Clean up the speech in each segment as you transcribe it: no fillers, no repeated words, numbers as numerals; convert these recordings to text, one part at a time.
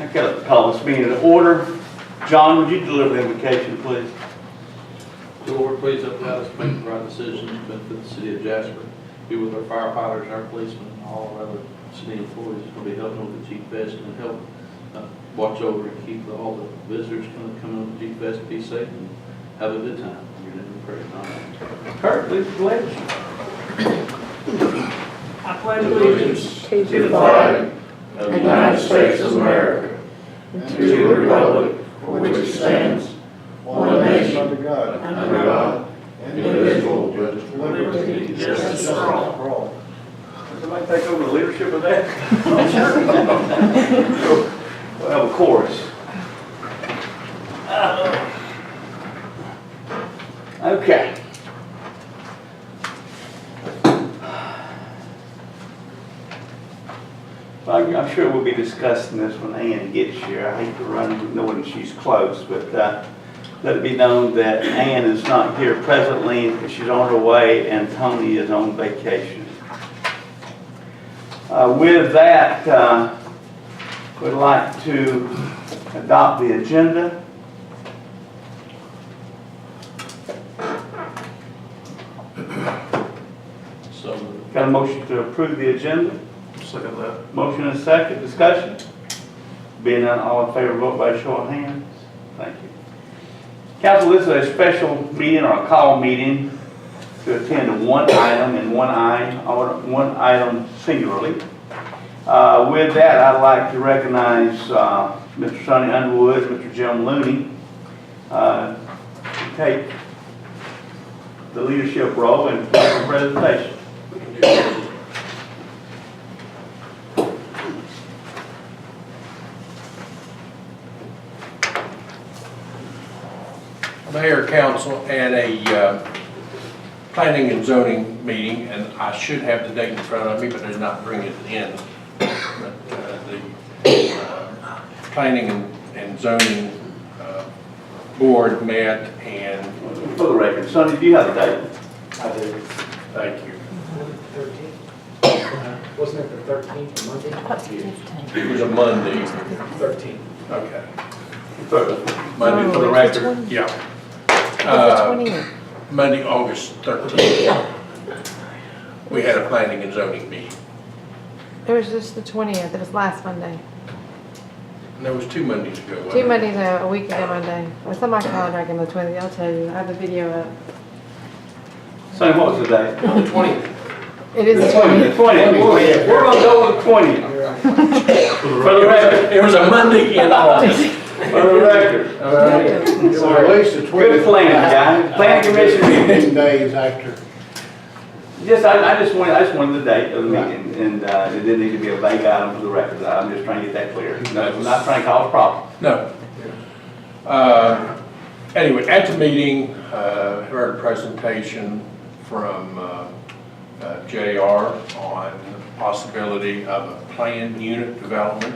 Okay, let's call this meeting to order. John, would you deliver the invocation, please? The Lord, please help guide us to make the right decisions to benefit the city of Jasper. Be with our firefighters, our policemen, and all our other city employees. We'll be helping with the Chief Fest and help watch over and keep all the visitors coming to the Chief Fest, be safe and have a good time. In your name we pray. Amen. Kurt, please pledge. I pledge allegiance to the flag of the United States of America and to the republic for which it stands, one nation, under God, indivisible, with liberty and justice for all. Somebody take over the leadership of that? Well, of course. Okay. Well, I'm sure we'll be discussing this when Ann gets here. I hate to run knowing she's close, but let it be known that Ann is not here presently. She's on her way, and Tony is on vacation. With that, we'd like to adopt the agenda. So, Got a motion to approve the agenda? second that. Motion and second, discussion? Being none, all in favor, vote by show of hands. Thank you. Council, this is a special meeting or a call meeting to attend to one item and one item singularly. With that, I'd like to recognize Mr. Sonny Underwood, Mr. Jim Looney, to take the leadership role and make a presentation. Mayor, council, at a planning and zoning meeting, and I should have the date in front of me, but did not bring it in. But the planning and zoning board met, and For the record, Sonny, do you have the date? I did. Thank you. 13th? Wasn't it the 13th, Monday? It was a Monday. 13th. Okay. Monday. Monday for the record. Yeah. The 20th. Monday, August 13th. We had a planning and zoning meeting. It was just the 20th. It was last Monday. And there was 2 Mondays ago. wasn't Two it? Mondays ago, a week ago Monday. It's on my calendar, I can the 20th. I'll tell you. I have the video up. Sonny, what was the date? The 20th. It is the The 20th. 20th. We're going to go with the 20th. For the record. It was a Monday in August. For the record. All right. So at least the 20. Good planning, guy. Planning commission meeting. 15 days after. Yes, I just wanted the date of the meeting, and it didn't need to be a vague item for the record. I'm just trying to get that clear. No, I'm not trying to cause a problem. No. Anyway, at the meeting, heard a presentation from JR on the possibility of a planned unit development.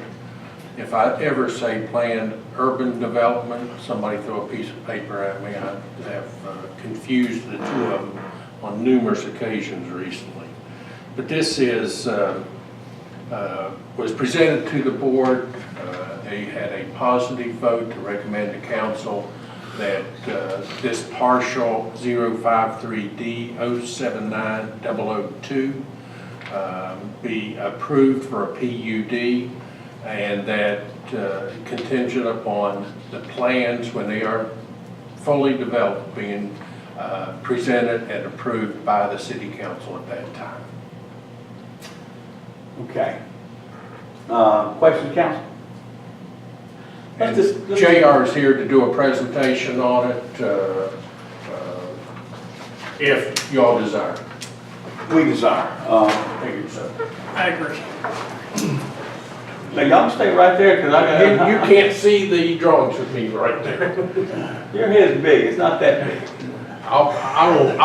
If I ever say planned urban development, somebody throw a piece of paper at me. I have confused the two of them on numerous occasions recently. But this is was presented to the board. They had a positive vote to recommend to council that this partial 053D 079002 be approved for a PUD, and that contingent upon the plans when they are fully developed being presented and approved by the city council at that time. Okay. Questions, council? And JR is here to do a presentation on it if y'all desire. We desire. Figured so. I agree. Now, y'all stay right there, because You can't see the drawings with me right there. Your head's big. It's not that big. I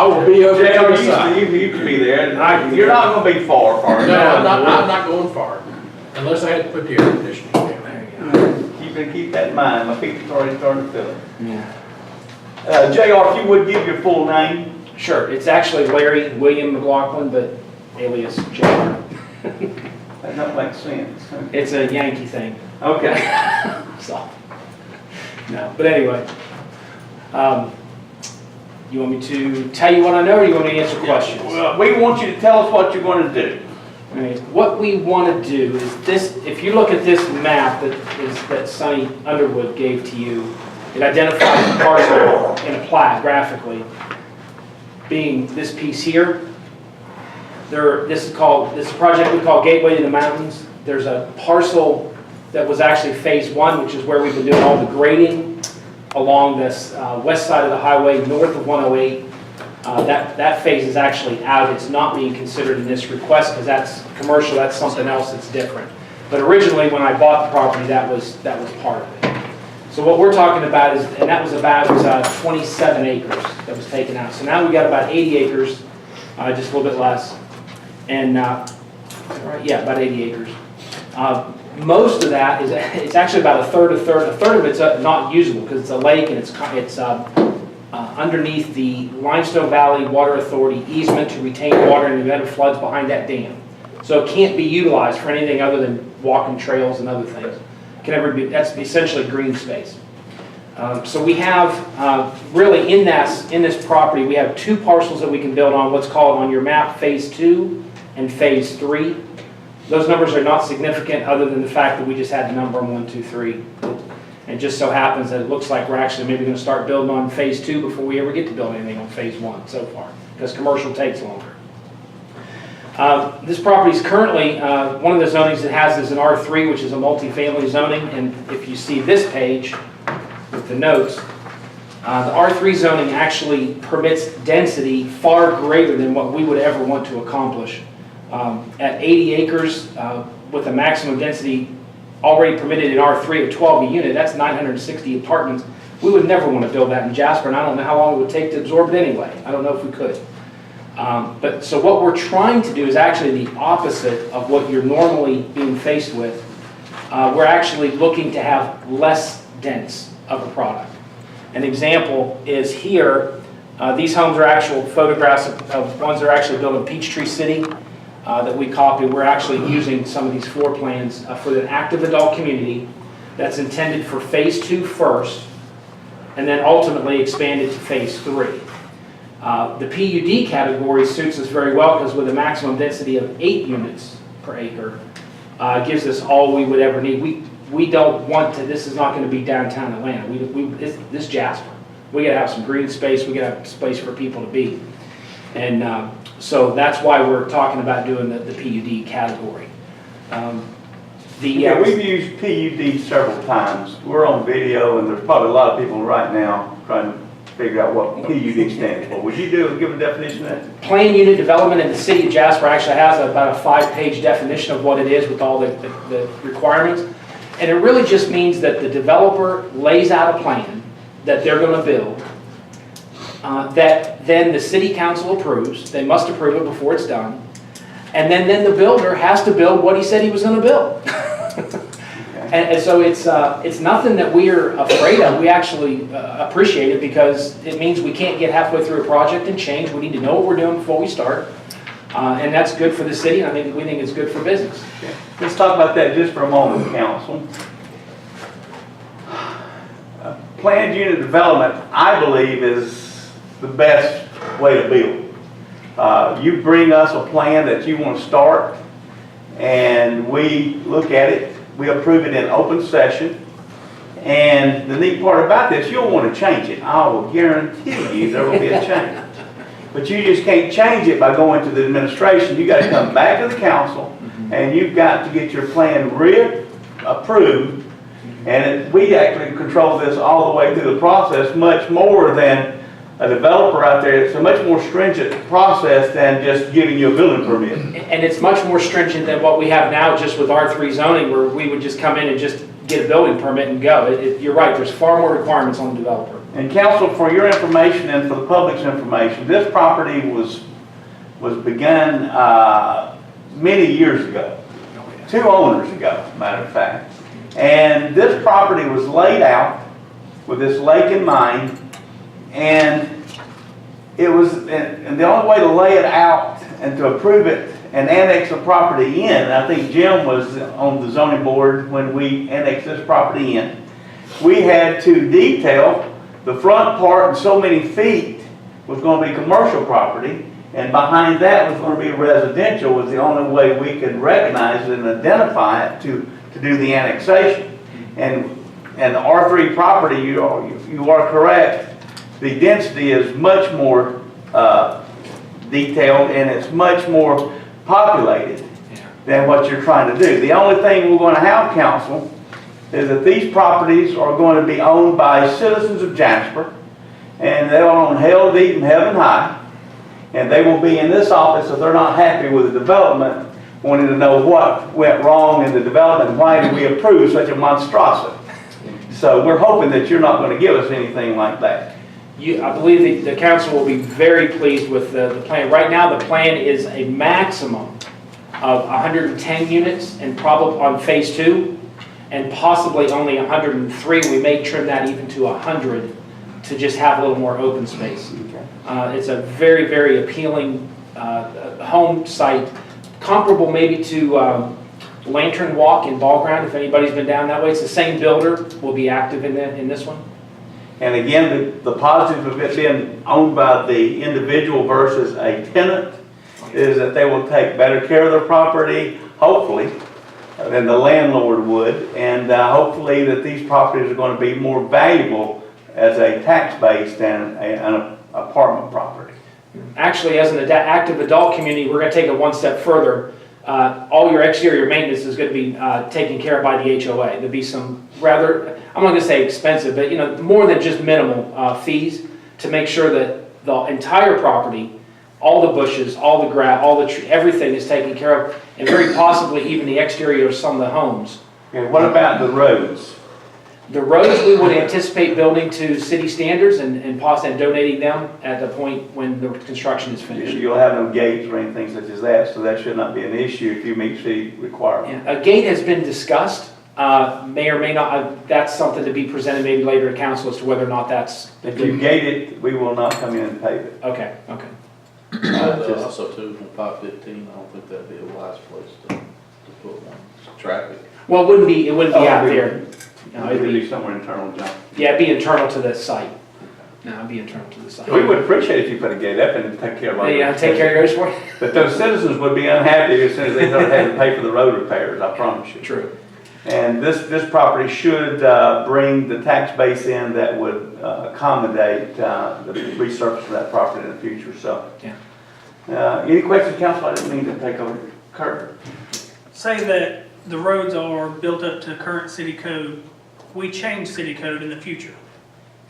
will be over JR, to the side. you can be there. You're not going to be far. No, I'm not going far, unless I had to put the air conditioning down. Keep that in mind. My feet are already starting to feel it. JR, if you would give your full name. Sure, it's actually Larry William McLaughlin, but alias Jasper. That don't make sense. It's a Yankee thing. Okay. So, no, but anyway. You want me to tell you what I know, or you want me to answer questions? Well, we want you to tell us what you're going to do. All right, what we want to do is this, if you look at this map that Sonny Underwood gave to you, it identifies the parcel in a plat graphically, being this piece here. This is a project we call Gateway to the Mountains. There's a parcel that was actually phase 1, which is where we've been doing all the grading along this west side of the highway, north of 108. That phase is actually out. It's not being considered in this request because that's commercial. That's something else that's different. But originally, when I bought the property, that was part of it. So what we're talking about is, and that was about 27 acres that was taken out. So now we got about 80 acres, just a little bit less, and yeah, about 80 acres. Most of that is, it's actually about a third of it's not usable because it's a lake and it's underneath the Limestone Valley Water Authority easement to retain water in the event of floods behind that dam. So it can't be utilized for anything other than walking trails and other things. That's essentially green space. So we have really in this property we have 2 parcels that we can build on. What's called on your map phase 2 and phase 3. Those numbers are not significant other than the fact that we just had the number on 1, 2, 3. And it just so happens that it looks like we're actually maybe going to start building on phase 2 before we ever get to build anything on phase 1 so far, because commercial takes longer. This property is currently, one of the zonings it has is an R3, which is a multifamily zoning. And if you see this page with the notes, the R3 zoning actually permits density far greater than what we would ever want to accomplish. At 80 acres with a maximum density already permitted in R3 of 12 a unit, that's 960 apartments. We would never want to build that in Jasper, and I don't know how long it would take to absorb it anyway. I don't know if we could. But so what we're trying to do is actually the opposite of what you're normally being faced with. We're actually looking to have less dense of a product. An example is here. These homes are actual photographs of ones that are actually built in Peachtree City. That we copied. We're actually using some of these floor plans for an active adult community that's intended for phase 2 first, and then ultimately expanded to phase 3. The PUD category suits us very well because with a maximum density of 8 units per acre, gives us all we would ever need. We don't want to, this is not going to be downtown Atlanta. This Jasper. We got to have some green space. We got to have space for people to be. And so that's why we're talking about doing the PUD category. Yeah, we've used PUD several times. We're on video, and there's probably a lot of people right now trying to figure out what PUD stands for. Would you give a definition of that? Plan Unit Development in the city of Jasper actually has about a 5-page definition of what it is with all the requirements. And it really just means that the developer lays out a plan that they're going to build, that then the city council approves. They must approve it before it's done. And then the builder has to build what he said he was going to build. And so it's nothing that we're afraid of. We actually appreciate it because it means we can't get halfway through a project and change. We need to know what we're doing before we start. And that's good for the city, and we think it's good for business. Okay. Let's talk about that just for a moment, Council. Planned unit development, I believe, is the best way to build. You bring us a plan that you want to start, and we look at it. We approve it in open session. And the neat part about this, you'll want to change it. I will guarantee you there will be a change. But you just can't change it by going to the administration. You got to come back to the council, and you've got to get your plan approved. And we actually control this all the way through the process, much more than a developer out there. It's a much more stringent process than just giving you a building permit. And it's much more stringent than what we have now just with R3 zoning, where we would just come in and just get a building permit and go. You're right, there's far more requirements on the developer. And council, for your information and for the public's information, this property was begun many years ago, 2 owners ago, matter of fact. And this property was laid out with this lake in mind, and it was, and the only way to lay it out and to approve it and annex a property in, and I think Jim was on the zoning board when we annexed this property in, we had to detail the front part and so many feet was going to be commercial property, and behind that was going to be residential, was the only way we could recognize it and identify it to do the annexation. And the R3 property, you are correct, the density is much more detailed and it's much more populated than what you're trying to do. The only thing we're going to have, council, is that these properties are going to be owned by citizens of Jasper, and they'll own hell, deep, and heaven high, and they will be in this office if they're not happy with the development, wanting to know what went wrong in the development and why did we approve such a monstrosity. So we're hoping that you're not going to give us anything like that. I believe the council will be very pleased with the plan. Right now, the plan is a maximum of 110 units and probably on phase 2, and possibly only 103. We may trim that even to 100 to just have a little more open space. It's a very, very appealing home site, comparable maybe to Lantern Walk in Ball Ground, if anybody's been down that way. It's the same builder will be active in this one. And again, the positive of it being owned by the individual versus a tenant is that they will take better care of their property, hopefully, than the landlord would, and hopefully that these properties are going to be more valuable as a tax base than an apartment property. Actually, as an active adult community, we're going to take it one step further. All your exterior maintenance is going to be taken care of by the HOA. There'll be some rather, I'm not going to say expensive, but more than just minimal fees to make sure that the entire property, all the bushes, all the grass, all the tree, everything is taken care of, and very possibly even the exterior of some of the homes. Okay, what about the roads? The roads we would anticipate building to city standards and possibly donating them at the point when the construction is finished. You'll have no gates or anything such as that, so that should not be an issue if you meet city requirements. Yeah, a gate has been discussed, may or may not, that's something to be presented maybe later to council as to whether or not that's. If you gate it, we will not come in and pave it. Okay. Also too, on 515, I don't think that'd be a wise place to put one. Traffic. Well, it wouldn't be out there. No, It'd be somewhere internal, John. Yeah, it'd be internal to the site. No, it'd be internal to the site. We would appreciate if you put a gate up and take care of our. Yeah, take care of yours for you. But those citizens would be unhappy as soon as they started having to pay for the road repairs, I promise you. True. And this property should bring the tax base in that would accommodate the resurfacing of that property in the future, so. Yeah. Any questions, council? I didn't mean to take over. Kurt? Say that the roads are built up to current city code, we change city code in the future,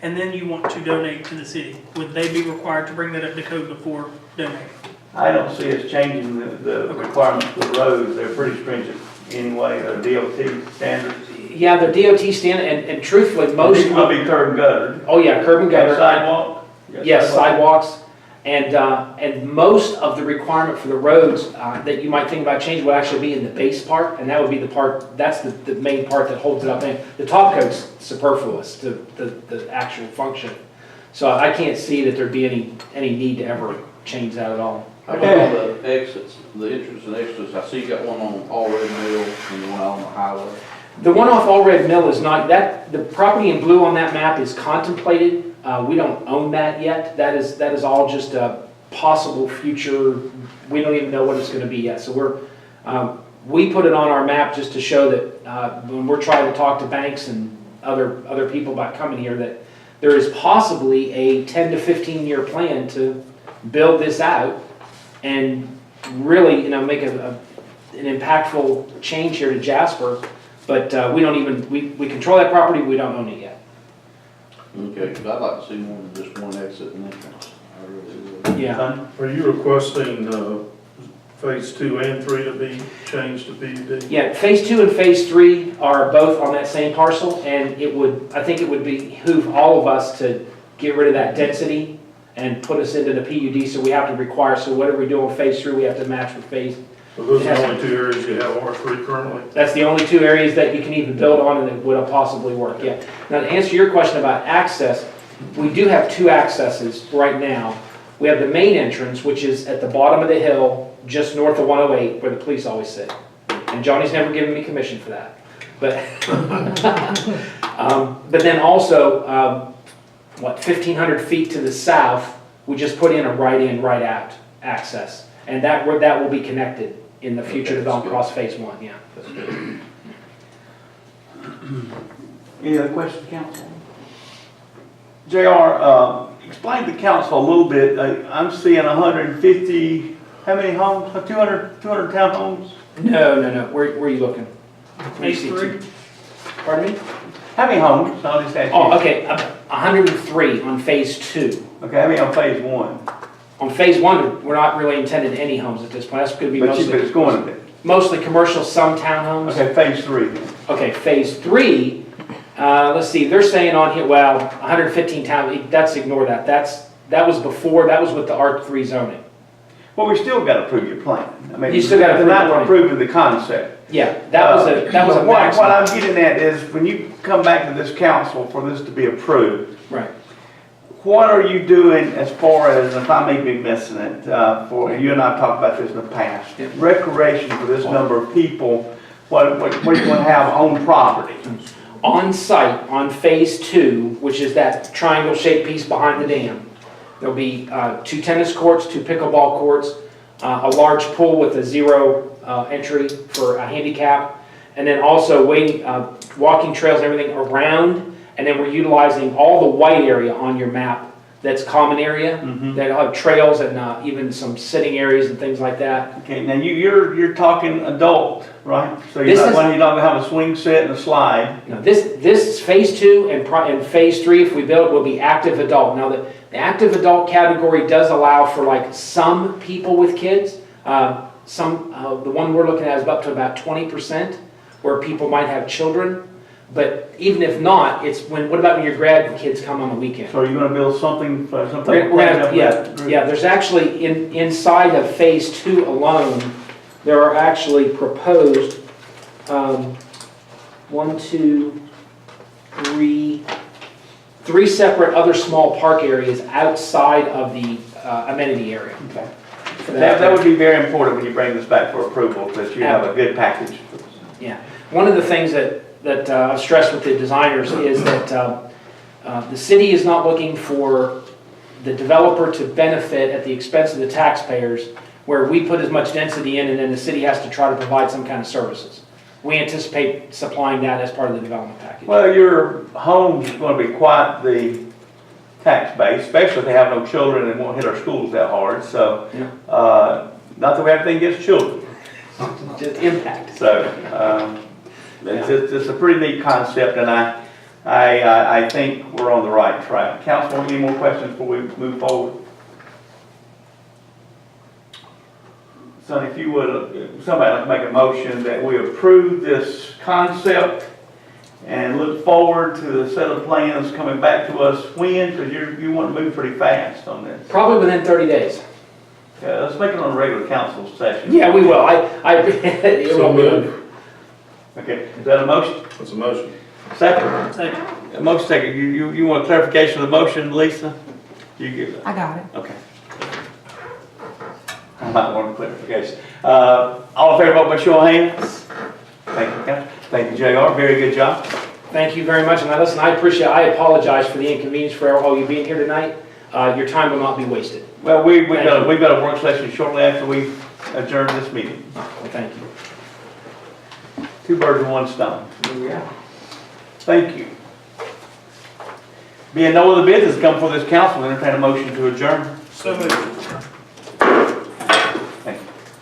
and then you want to donate to the city. Would they be required to bring that up to code before donating? I don't see us changing the requirements for the roads. They're pretty stringent anyway, they're DOT standards. Yeah, the DOT standard, and truthfully, most. These will be curb and gutter. Oh, yeah, curb and gutter. Sidewalk? Yes, sidewalks. And most of the requirement for the roads that you might think about changing would actually be in the base part, and that would be the part, that's the main part that holds it up. And the top coat's superfluous to the actual function. So I can't see that there'd be any need to ever change that at all. How about all the exits, the entrances and exits? I see you got one on All Red Mill and the one out on the highway. The one off All Red Mill is not, the property in blue on that map is contemplated. We don't own that yet. That is all just a possible future. We don't even know what it's going to be yet. So we put it on our map just to show that when we're trying to talk to banks and other people about coming here, that there is possibly a 10 to 15 year plan to build this out and really, make an impactful change here to Jasper. But we don't even, we control that property. We don't own it yet. Okay, because I'd like to see more than just one exit and entrance. I really would. Yeah. Are you requesting phase 2 and 3 to be changed to PUD? Yeah, phase 2 and phase 3 are both on that same parcel, and I think it would behoove all of us to get rid of that density and put us into the PUD, so we have to require, so whatever we do on phase 3, we have to match with phase. So those are the only 2 areas you have R3 currently? That's the only 2 areas that you can even build on and that would possibly work, yeah. Now, to answer your question about access, we do have 2 accesses right now. We have the main entrance, which is at the bottom of the hill, just north of 108 where the police always sit. And Johnny's never given me commission for that. But, but then also, 1,500 feet to the south, we just put in a right-in, right-out access. And that will be connected in the future development across phase 1, yeah. That's good. Any other questions, council? JR, explain to council a little bit. I'm seeing 150, how many homes? 200 townhomes? No. Where are you looking? Phase 3? Pardon me? How many homes? I'll just ask you. Oh, okay, 103 on phase 2. Okay, how many on phase 1? On phase 1, we're not really intended any homes at this point. That's going to be But it's going to be. mostly commercial, some townhomes. Okay, phase 3 then. Okay, phase 3, let's see, they're saying on here, well, 115 town, let's ignore that. That was before, that was with the R3 zoning. Well, we still got to approve your plan. I mean, You still gotta approve the tonight we're plan. approving the concept. Yeah, that was a But what maximum. I'm getting at is, when you come back to this council for this to be approved, Right. what are you doing as far as, if I may be missing it, for, you and I have talked about this in the past, Yeah. recreation for this number of people, what are you going to have on property? On site, on phase 2, which is that triangle shaped piece behind the dam, there'll be 2 tennis courts, 2 pickleball courts, a large pool with a 0 entry for a handicap, and then also walking trails and everything around, and then we're utilizing all the white area on your map that's common area, that'll have trails and even some sitting areas and things like that. Okay, now you're talking adult, right? So you're This not is- going to have a swing set and a slide. Now, this is phase 2, and phase 3, if we build, will be active adult. Now, the active adult category does allow for like some people with kids. The one we're looking at is up to about 20%, where people might have children. But even if not, what about when your grandkids come on the weekend? So are you going to build something, We're gonna have- yeah, there's actually, inside of phase 2 alone, there are actually proposed, 3 separate other small park areas outside of the amenity area. Okay. That would be very important when you bring this back for approval, that you have a good package. Yeah. One of the things that I've stressed with the designers is that the city is not looking for the developer to benefit at the expense of the taxpayers, where we put as much density in and then the city has to try to provide some kind of services. We anticipate supplying that as part of the development package. Well, your home's going to be quite the tax base, especially if they have no children and won't hit our schools that hard. So, Yeah. not that we have anything against children. Just impact. So, it's a pretty neat concept, and I think we're on the right track. Council, any more questions before we move forward? Sonny, if you would, somebody make a motion that we approve this concept and look forward to the set of plans coming back to us when, because you want to move pretty fast on this. Probably within 30 days. Okay, let's make it on a regular council session. Yeah, we will. It So won't be- move. Okay, is that a motion? What's the motion? Second? Second. A motion second. You want a clarification of the motion, Lisa? You give that. I got it. Okay. I might want a clarification. All in favor, vote by show of hands. Thank you, Council. Thank you, JR. Very good job. Thank you very much. And I apologize for the inconvenience for all you being here tonight. Your time will not be wasted. Well, we've Thank got you. a work session shortly after we adjourn this meeting. Well, thank you. 2 birds with 1 stone. Yeah. Thank you. Being no other business come for this council, entertain a motion to adjourn. So moved.